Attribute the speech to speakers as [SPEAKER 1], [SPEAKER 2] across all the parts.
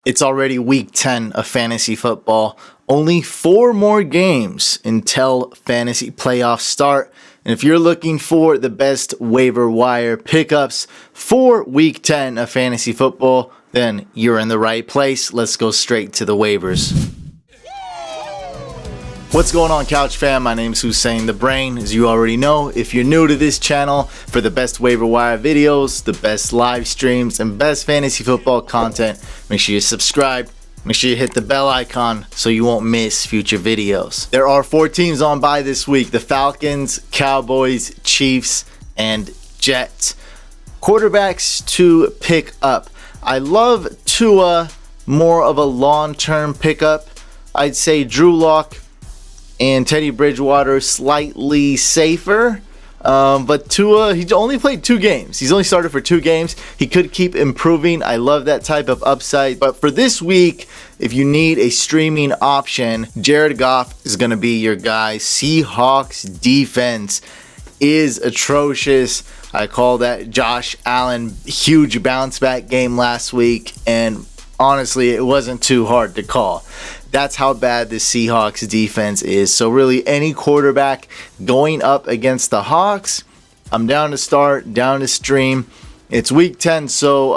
[SPEAKER 1] It's already week 10 of fantasy football. Only 4 more games until fantasy playoffs start. And if you're looking for the best waiver wire pickups for week 10 of fantasy football, then you're in the right place. Let's go straight to the waivers. What's going on, Couch fam? My name's Hussein the Brain. As you already know, if you're new to this channel, for the best waiver wire videos, the best live streams, and best fantasy football content, make sure you subscribe. Make sure you hit the bell icon so you won't miss future videos. There are 4 teams on bye this week: the Falcons, Cowboys, Chiefs, and Jets. Quarterbacks to pick up. I love Tua, more of a long-term pickup. I'd say Drew Lock and Teddy Bridgewater slightly safer. But Tua, he only played 2 games. He's only started for 2 games. He could keep improving. I love that type of upside. But for this week, if you need a streaming option, Jared Goff is going to be your guy. Seahawks defense is atrocious. I call that Josh Allen huge bounce back game last week, and honestly, it wasn't too hard to call. That's how bad the Seahawks defense is. So really, any quarterback going up against the Hawks, I'm down to start, down to stream. It's week 10, so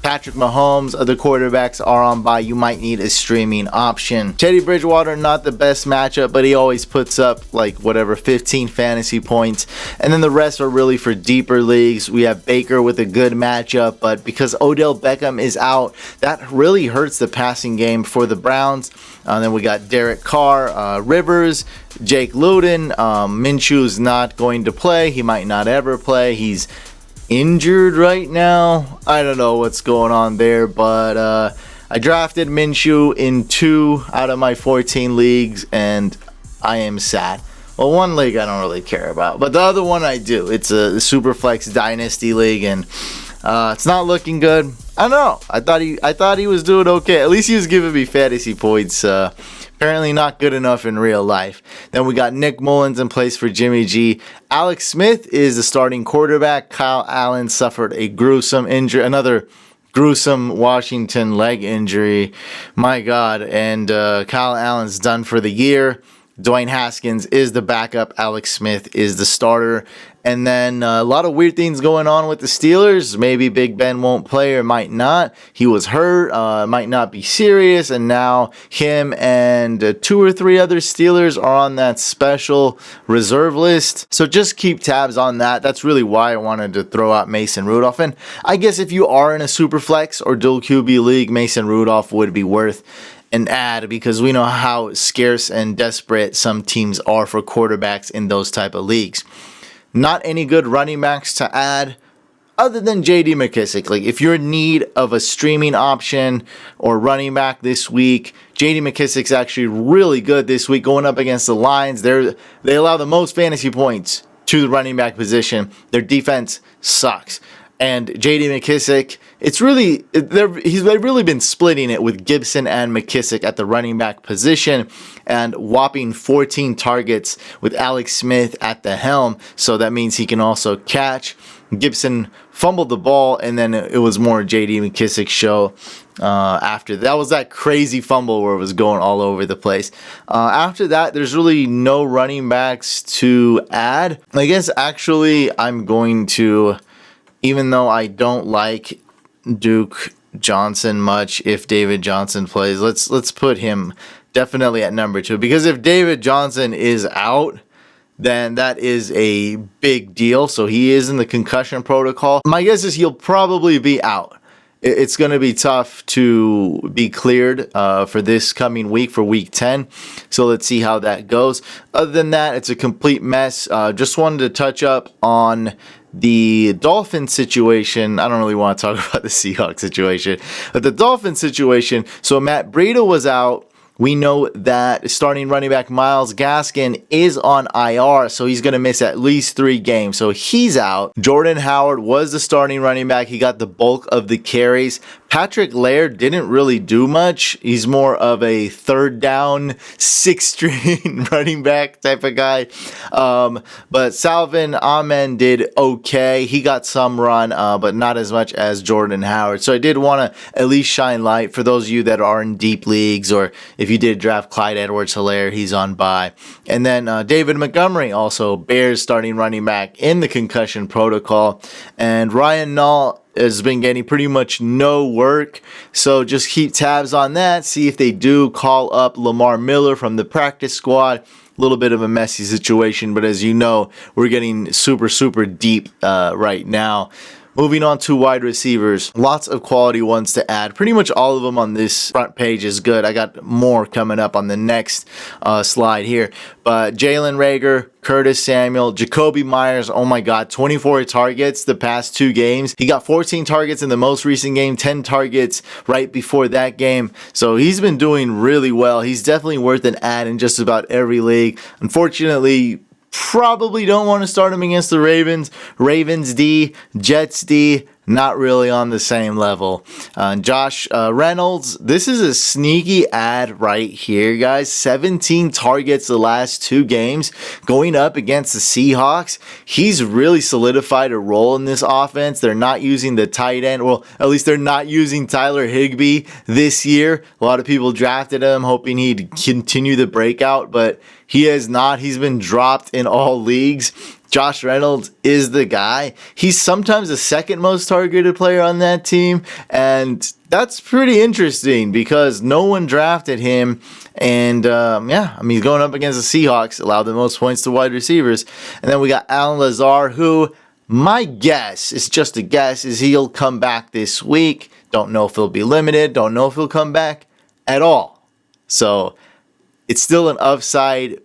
[SPEAKER 1] Patrick Mahomes, other quarterbacks are on bye. You might need a streaming option. Teddy Bridgewater, not the best matchup, but he always puts up like 15 fantasy points. And then the rest are really for deeper leagues. We have Baker with a good matchup, but because Odell Beckham is out, that really hurts the passing game for the Browns. Then we got Derek Carr, Rivers, Jake Luton. Minshew's not going to play. He might not ever play. He's injured right now. I don't know what's going on there, but I drafted Minshew in 2 out of my 14 leagues, and I am sad. Well, one league I don't really care about, but the other one I do. It's a Superflex Dynasty league, and it's not looking good. I don't know. I thought he was doing okay. At least he was giving me fantasy points. Apparently not good enough in real life. Then we got Nick Mullins in place for Jimmy G. Alex Smith is the starting quarterback. Kyle Allen suffered a gruesome injury, another gruesome Washington leg injury. My God. And Kyle Allen's done for the year. Dwayne Haskins is the backup. Alex Smith is the starter. And then a lot of weird things going on with the Steelers. Maybe Big Ben won't play or might not. He was hurt, might not be serious. And now him and 2 or 3 other Steelers are on that special reserve list. So just keep tabs on that. That's really why I wanted to throw out Mason Rudolph. And I guess if you are in a Superflex or dual QB league, Mason Rudolph would be worth an ad, because we know how scarce and desperate some teams are for quarterbacks in those type of leagues. Not any good running backs to add other than J.D. McKissic. Like, if you're in need of a streaming option or running back this week, J.D. McKissic's actually really good this week going up against the Lions. They allow the most fantasy points to the running back position. Their defense sucks. And J.D. McKissic, they've really been splitting it with Gibson and McKissic at the running back position, and whopping 14 targets with Alex Smith at the helm. So that means he can also catch. Gibson fumbled the ball, and then it was more J.D. McKissic show after. That was that crazy fumble where it was going all over the place. After that, there's really no running backs to add. I guess actually I'm going to, even though I don't like Duke Johnson much, if David Johnson plays, let's put him definitely at number 2. Because if David Johnson is out, then that is a big deal. So he is in the concussion protocol. My guess is he'll probably be out. It's going to be tough to be cleared for this coming week, for week 10. So let's see how that goes. Other than that, it's a complete mess. Just wanted to touch up on the Dolphins situation. I don't really want to talk about the Seahawks situation, but the Dolphins situation. So Matt Breida was out. We know that starting running back Myles Gaskin is on IR, so he's going to miss at least 3 games. So he's out. Jordan Howard was the starting running back. He got the bulk of the carries. Patrick Laird didn't really do much. He's more of a third down, sixth string running back type of guy. But Salvin Ahmed did okay. He got some run, but not as much as Jordan Howard. So I did want to at least shine light for those of you that are in deep leagues, or if you did draft Clyde Edwards-Helaire, he's on bye. And then David Montgomery, also Bears starting running back in the concussion protocol. And Ryan Nall has been getting pretty much no work, so just keep tabs on that. See if they do call up Lamar Miller from the practice squad. A little bit of a messy situation, but as you know, we're getting super deep right now. Moving on to wide receivers, lots of quality ones to add. Pretty much all of them on this front page is good. I got more coming up on the next slide here. But Jalen Reagor, Curtis Samuel, Jacoby Myers, oh my God, 24 targets the past 2 games. He got 14 targets in the most recent game, 10 targets right before that game. So he's been doing really well. He's definitely worth an add in just about every league. Unfortunately, probably don't want to start him against the Ravens. Ravens D, Jets D, not really on the same level. Josh Reynolds, this is a sneaky ad right here, guys. 17 targets the last 2 games going up against the Seahawks. He's really solidified a role in this offense. They're not using the tight end. Well, at least they're not using Tyler Higbee this year. A lot of people drafted him hoping he'd continue the breakout, but he has not. He's been dropped in all leagues. Josh Reynolds is the guy. He's sometimes the second most targeted player on that team, and that's pretty interesting because no one drafted him. And he's going up against the Seahawks, allowed the most points to wide receivers. And then we got Alan Lazar, who my guess, is just a guess, is he'll come back this week. Don't know if he'll be limited. Don't know if he'll come back at all. So it's still an upside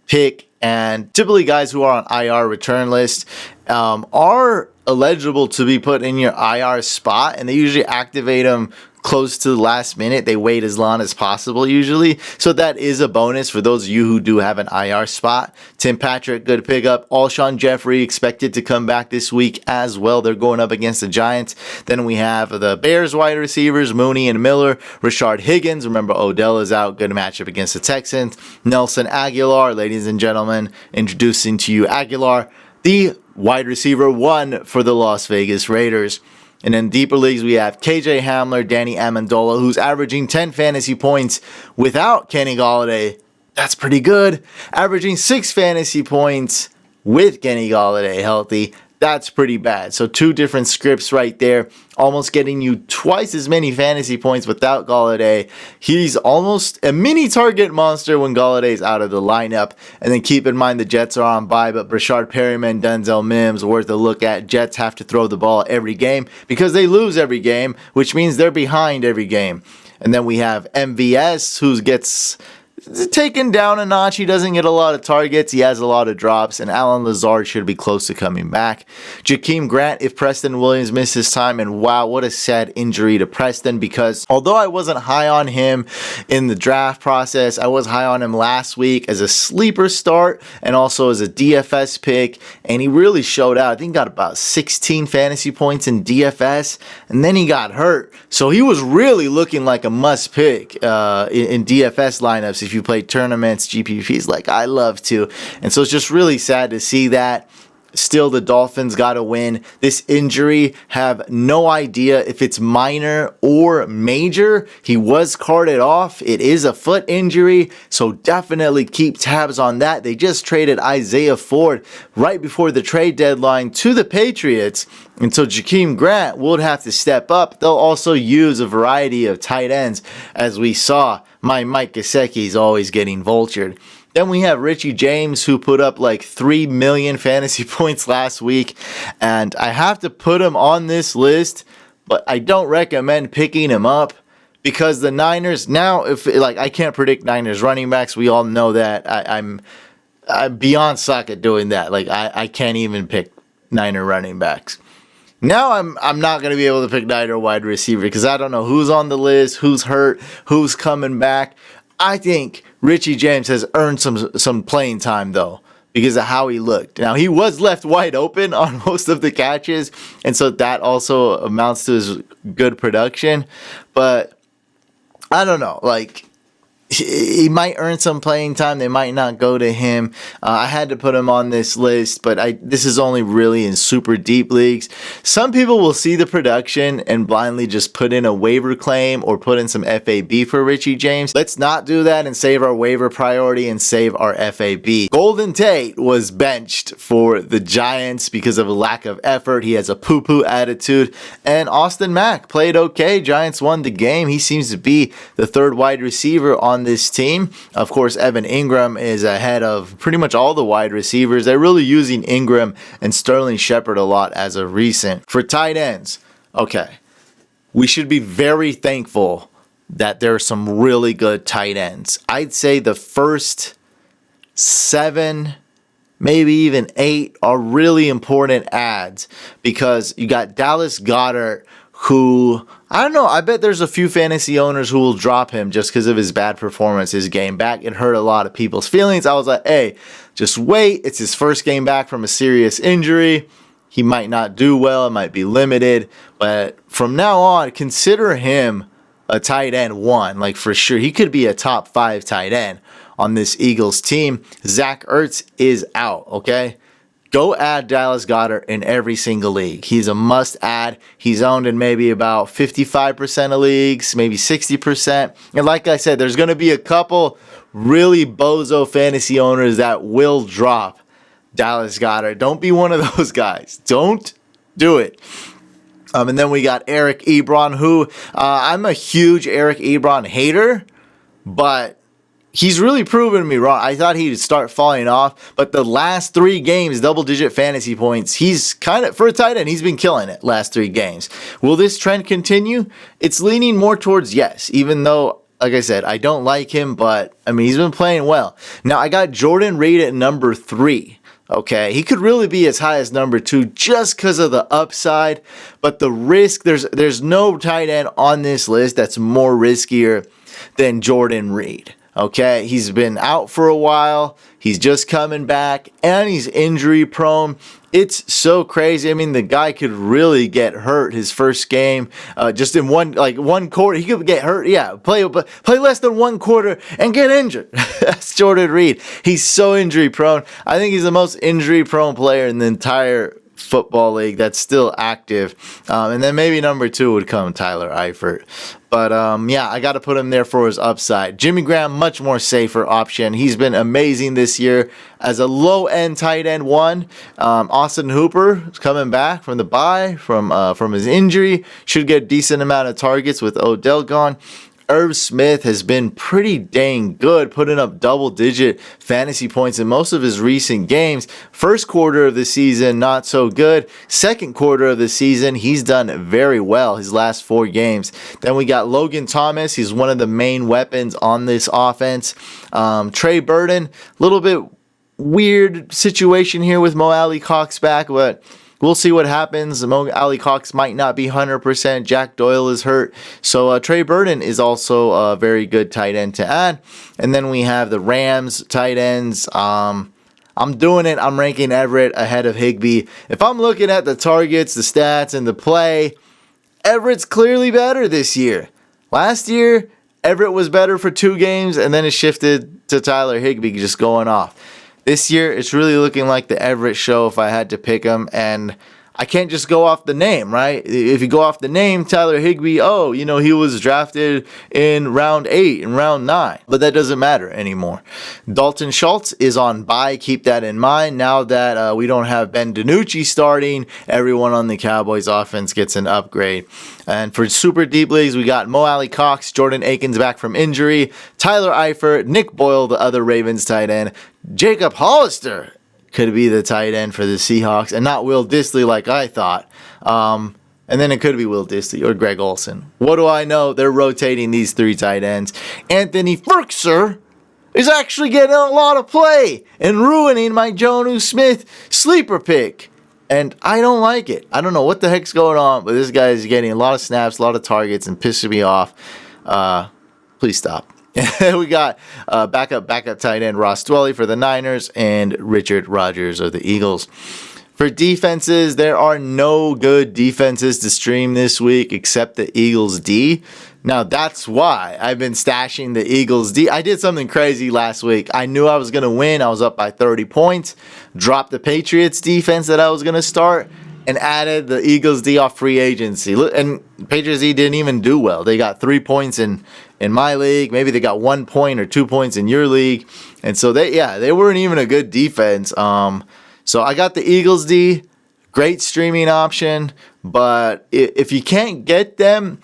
[SPEAKER 1] pick, and typically guys who are on IR return list are eligible to be put in your IR spot, and they usually activate them close to the last minute. They wait as long as possible usually, so that is a bonus for those of you who do have an IR spot. Tim Patrick, good pickup. Alshon Jeffrey expected to come back this week as well. They're going up against the Giants. Then we have the Bears wide receivers, Mooney and Miller. Rashard Higgins, remember Odell is out, good matchup against the Texans. Nelson Aguilar, ladies and gentlemen, introducing to you Aguilar, the wide receiver 1 for the Las Vegas Raiders. And in deeper leagues, we have KJ Hamler, Danny Amendola, who's averaging 10 fantasy points without Kenny Golladay. That's pretty good. Averaging 6 fantasy points with Kenny Golladay healthy. That's pretty bad. So 2 different scripts right there, almost getting you twice as many fantasy points without Golladay. He's almost a mini target monster when Galladay's out of the lineup. And then keep in mind the Jets are on bye, but Brashard Perryman, Denzel Mims, worth a look at. Jets have to throw the ball every game because they lose every game, which means they're behind every game. And then we have MVS, who gets taken down a notch. He doesn't get a lot of targets. He has a lot of drops, and Alan Lazard should be close to coming back. Jakeem Grant, if Preston Williams misses time, and wow, what a sad injury to Preston, because although I wasn't high on him in the draft process, I was high on him last week as a sleeper start and also as a DFS pick, and he really showed out. I think he got about 16 fantasy points in DFS, and then he got hurt. So he was really looking like a must pick in DFS lineups if you play tournaments, GPPs like I love to. And so it's just really sad to see that. Still, the Dolphins got to win. This injury, have no idea if it's minor or major. He was carted off. It is a foot injury, so definitely keep tabs on that. They just traded Isaiah Ford right before the trade deadline to the Patriots, and so Jakeem Grant would have to step up. They'll also use a variety of tight ends, as we saw. My Mike Gesicki is always getting vultured. Then we have Richie James, who put up like 3 million fantasy points last week, and I have to put him on this list, but I don't recommend picking him up because the Niners now, if like I can't predict Niners running backs, we all know that. I'm beyond suck at doing that. Like I can't even pick Niner running backs. Now I'm not going to be able to pick Niner wide receiver because I don't know who's on the list, who's hurt, who's coming back. I think Richie James has earned some playing time, though, because of how he looked. Now, he was left wide open on most of the catches, and so that also amounts to his good production. But I don't know, like, he might earn some playing time. They might not go to him. I had to put him on this list, but this is only really in super deep leagues. Some people will see the production and blindly just put in a waiver claim or put in some FAB for Richie James. Let's not do that and save our waiver priority and save our FAB. Golden Tate was benched for the Giants because of a lack of effort. He has a poo-poo attitude. And Austin Mack played okay. Giants won the game. He seems to be the third wide receiver on this team. Of course, Evan Ingram is ahead of pretty much all the wide receivers. They're really using Ingram and Sterling Shepard a lot as of recent. For tight ends, okay, we should be very thankful that there are some really good tight ends. I'd say the first 7, maybe even 8 are really important adds, because you got Dallas Goedert, who, I don't know, I bet there's a few fantasy owners who will drop him just because of his bad performance his game back. It hurt a lot of people's feelings. I was like, hey, just wait. It's his first game back from a serious injury. He might not do well. It might be limited. But from now on, consider him a tight end 1. Like, for sure. He could be a top 5 tight end on this Eagles team. Zach Ertz is out, okay? Go add Dallas Goedert in every single league. He's a must add. He's owned in maybe about 55% of leagues, maybe 60%. And like I said, there's going to be a couple really bozo fantasy owners that will drop Dallas Goedert. Don't be one of those guys. Don't do it. And then we got Eric Ebron, who I'm a huge Eric Ebron hater, but he's really proven me wrong. I thought he'd start falling off, but the last 3 games, double-digit fantasy points, he's kind of, for a tight end, he's been killing it last 3 games. Will this trend continue? It's leaning more towards yes, even though, like I said, I don't like him, but, I mean, he's been playing well. Now, I got Jordan Reed at number 3. Okay, he could really be as high as number 2 just because of the upside, but the risk, there's no tight end on this list that's more riskier than Jordan Reed. Okay, he's been out for a while. He's just coming back, and he's injury prone. It's so crazy. I mean, the guy could really get hurt his first game, just in one quarter. He could get hurt. Yeah, play less than 1 quarter and get injured. That's Jordan Reed. He's so injury prone. I think he's the most injury prone player in the entire football league that's still active. And then maybe number 2 would come Tyler Eifert. But yeah, I got to put him there for his upside. Jimmy Graham, much more safer option. He's been amazing this year as a low-end tight end 1. Austin Hooper is coming back from the bye, from his injury. Should get a decent amount of targets with Odell gone. Irv Smith has been pretty dang good, putting up double-digit fantasy points in most of his recent games. First quarter of the season, not so good. Second quarter of the season, he's done very well his last 4 games. Then we got Logan Thomas. He's one of the main weapons on this offense. Trey Burton, a little bit weird situation here with Mo Alley Cox back, but we'll see what happens. Mo Alley Cox might not be 100%. Jack Doyle is hurt. So Trey Burton is also a very good tight end to add. And then we have the Rams tight ends. I'm doing it. I'm ranking Everett ahead of Higbee. If I'm looking at the targets, the stats, and the play, Everett's clearly better this year. Last year, Everett was better for 2 games, and then it shifted to Tyler Higbee just going off. This year, it's really looking like the Everett show if I had to pick him, and I can't just go off the name, right? If you go off the name, Tyler Higbee, he was drafted in round 8 and round 9, but that doesn't matter anymore. Dalton Schultz is on bye. Keep that in mind. Now that we don't have Ben DiNucci starting, everyone on the Cowboys offense gets an upgrade. And for super deep leagues, we got Mo Alley Cox, Jordan Akins back from injury, Tyler Eifert, Nick Boyle, the other Ravens tight end, Jacob Hollister could be the tight end for the Seahawks, and not Will Dissly like I thought. And then it could be Will Dissly or Greg Olsen. What do I know? They're rotating these 3 tight ends. Anthony Firkser is actually getting a lot of play and ruining my Jonnu Smith sleeper pick. And I don't like it. I don't know what the heck's going on, but this guy is getting a lot of snaps, a lot of targets, and pissing me off. Please stop. We got backup tight end Ross Dwelley for the Niners and Richard Rodgers of the Eagles. For defenses, there are no good defenses to stream this week except the Eagles D. Now, that's why I've been stashing the Eagles D. I did something crazy last week. I knew I was going to win. I was up by 30 points. Dropped the Patriots defense that I was going to start and added the Eagles D off free agency. And Patriots D didn't even do well. They got 3 points in my league. Maybe they got 1 point or 2 points in your league. And so they weren't even a good defense. So I got the Eagles D, great streaming option, but if you can't get them,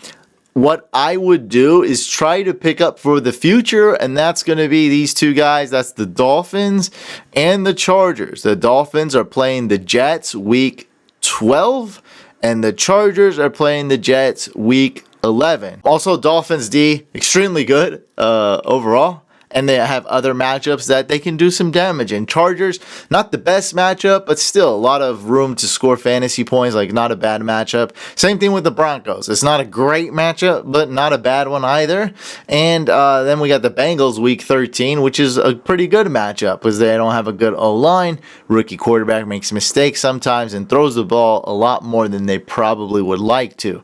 [SPEAKER 1] what I would do is try to pick up for the future, and that's going to be these two guys. That's the Dolphins and the Chargers. The Dolphins are playing the Jets week 12, and the Chargers are playing the Jets week 11. Also, Dolphins D, extremely good overall. And they have other matchups that they can do some damage in. Chargers, not the best matchup, but still a lot of room to score fantasy points, like not a bad matchup. Same thing with the Broncos. It's not a great matchup, but not a bad one either. And then we got the Bengals week 13, which is a pretty good matchup because they don't have a good O-line. Rookie quarterback makes mistakes sometimes and throws the ball a lot more than they probably would like to.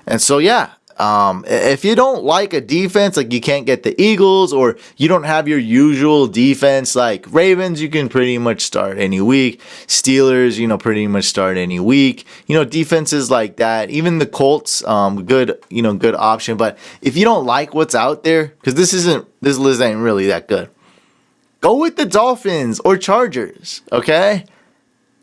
[SPEAKER 1] And so, yeah. If you don't like a defense, like you can't get the Eagles, or you don't have your usual defense like Ravens, you can pretty much start any week. Steelers, pretty much start any week. Defenses like that. Even the Colts, good option. But if you don't like what's out there, because this list ain't really that good, go with the Dolphins or Chargers, okay?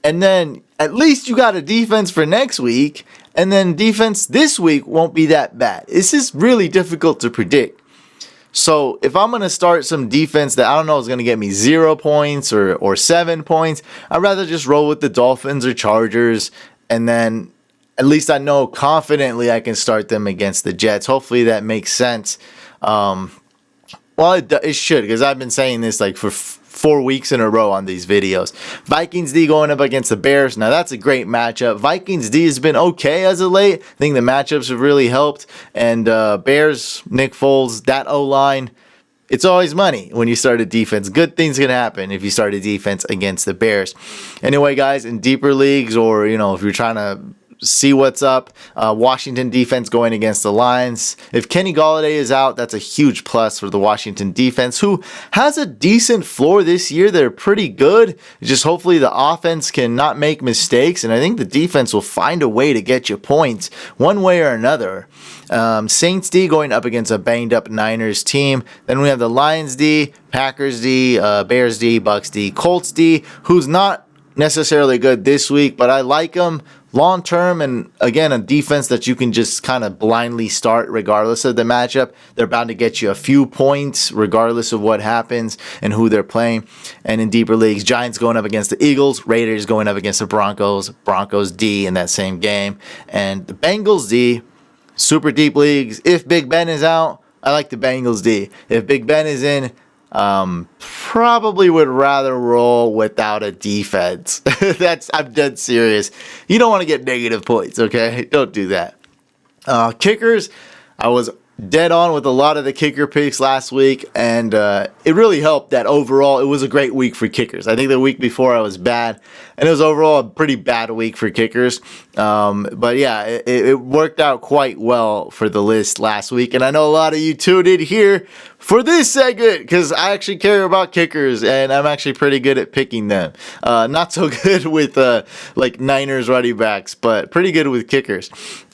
[SPEAKER 1] And then at least you got a defense for next week. And then defense this week won't be that bad. This is really difficult to predict. So if I'm going to start some defense that I don't know is going to get me 0 points or 7 points, I'd rather just roll with the Dolphins or Chargers. And then at least I know confidently I can start them against the Jets. Hopefully that makes sense. Well, it should, because I've been saying this like for 4 weeks in a row on these videos. Vikings D going up against the Bears. Now that's a great matchup. Vikings D has been okay as of late. I think the matchups have really helped. And Bears, Nick Foles, that O-line, it's always money when you start a defense. Good things can happen if you start a defense against the Bears. Anyway, guys, in deeper leagues, or if you're trying to see what's up, Washington defense going against the Lions. If Kenny Golladay is out, that's a huge plus for the Washington defense, who has a decent floor this year. They're pretty good. Just hopefully the offense can not make mistakes, and I think the defense will find a way to get you points one way or another. Saints D going up against a banged up Niners team. Then we have the Lions D, Packers D, Bears D, Bucks D, Colts D, who's not necessarily good this week, but I like them long term, and again, a defense that you can just kind of blindly start regardless of the matchup. They're bound to get you a few points regardless of what happens and who they're playing. And in deeper leagues, Giants going up against the Eagles, Raiders going up against the Broncos D in that same game, and the Bengals D. Super deep leagues, if Big Ben is out, I like the Bengals D. If Big Ben is in, probably would rather roll without a defense. I'm dead serious. You don't want to get negative points, okay? Don't do that. Kickers, I was dead on with a lot of the kicker picks last week, and it really helped that overall it was a great week for kickers. I think the week before I was bad, and it was overall a pretty bad week for kickers. But yeah, it worked out quite well for the list last week, and I know a lot of you tuned in here for this segment because I actually care about kickers, and I'm actually pretty good at picking them. Not so good with like Niners running backs, but pretty good with kickers.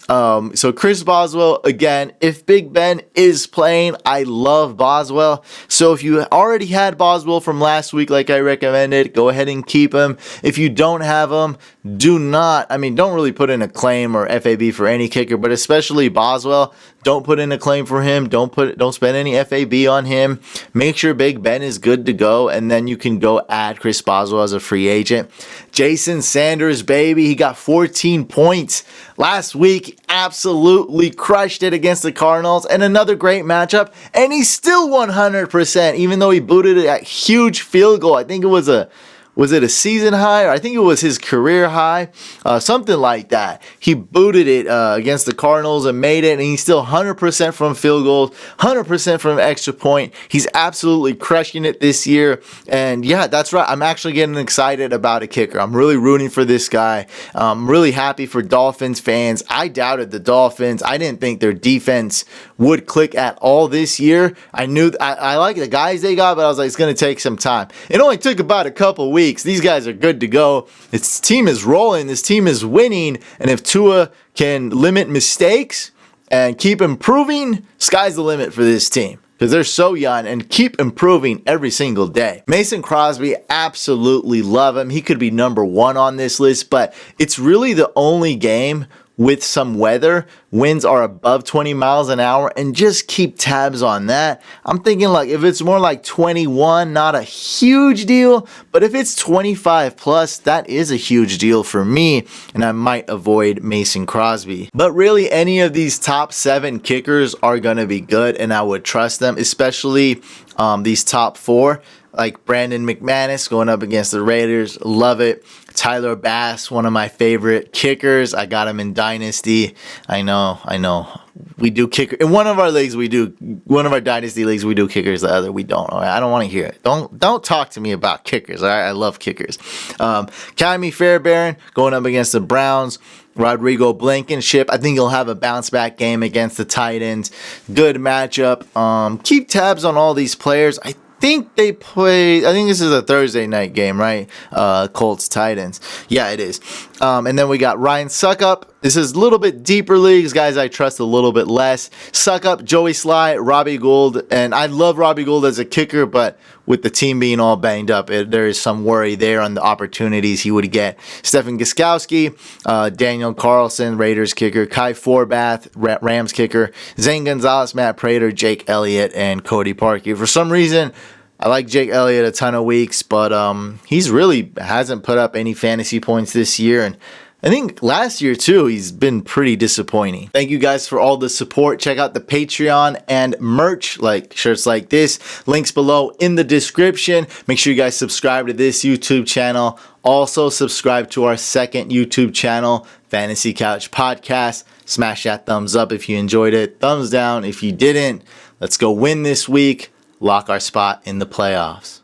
[SPEAKER 1] So Chris Boswell, again, if Big Ben is playing, I love Boswell. So if you already had Boswell from last week, like I recommended, go ahead and keep him. If you don't have him, don't really put in a claim or FAB for any kicker, but especially Boswell. Don't put in a claim for him. Don't spend any FAB on him. Make sure Big Ben is good to go, and then you can go add Chris Boswell as a free agent. Jason Sanders, baby, he got 14 points last week. Absolutely crushed it against the Cardinals, and another great matchup. And he's still 100%, even though he booted a huge field goal. I think it was a was it a season high? Or I think it was his career high, something like that. He booted it against the Cardinals and made it, and he's still 100% from field goals, 100% from extra point. He's absolutely crushing it this year. And yeah, that's right. I'm actually getting excited about a kicker. I'm really rooting for this guy. I'm really happy for Dolphins fans. I doubted the Dolphins. I didn't think their defense would click at all this year. I knew I like the guys they got, but I was like, it's going to take some time. It only took about a couple weeks. These guys are good to go. This team is rolling. This team is winning. And if Tua can limit mistakes and keep improving, sky's the limit for this team, because they're so young and keep improving every single day. Mason Crosby, absolutely love him. He could be number one on this list, but it's really the only game with some weather. Winds are above 20 miles an hour, and just keep tabs on that. I'm thinking like if it's more like 21, not a huge deal, but if it's 25 plus, that is a huge deal for me, and I might avoid Mason Crosby. But really, any of these top 7 kickers are going to be good, and I would trust them, especially these top 4. Like Brandon McManus going up against the Raiders. Love it. Tyler Bass, one of my favorite kickers. I got him in Dynasty. I know. We do kicker. In one of our leagues, we do. One of our Dynasty leagues, we do kickers. The other, we don't. All right? I don't want to hear it. Don't talk to me about kickers. All right? I love kickers. Kyrie Fairbairn going up against the Browns. Rodrigo Blankenship, I think he'll have a bounce back game against the Titans. Good matchup. Keep tabs on all these players. I think they play, I think this is a Thursday night game, right? Colts Titans. Yeah, it is. And then we got Ryan Suckup. This is a little bit deeper leagues, guys I trust a little bit less. Suckup, Joey Sly, Robbie Gould, and I love Robbie Gould as a kicker, but with the team being all banged up, there is some worry there on the opportunities he would get. Stephen Gostkowski, Daniel Carlson, Raiders kicker, Kai Forbath, Rams kicker, Zane Gonzalez, Matt Prater, Jake Elliott, and Cody Parkey. For some reason, I like Jake Elliott a ton of weeks, but he's really hasn't put up any fantasy points this year, and I think last year too, he's been pretty disappointing. Thank you guys for all the support. Check out the Patreon and merch, like shirts like this. Links below in the description. Make sure you guys subscribe to this YouTube channel. Also subscribe to our second YouTube channel, Fantasy Couch Podcast. Smash that thumbs up if you enjoyed it. Thumbs down if you didn't. Let's go win this week. Lock our spot in the playoffs.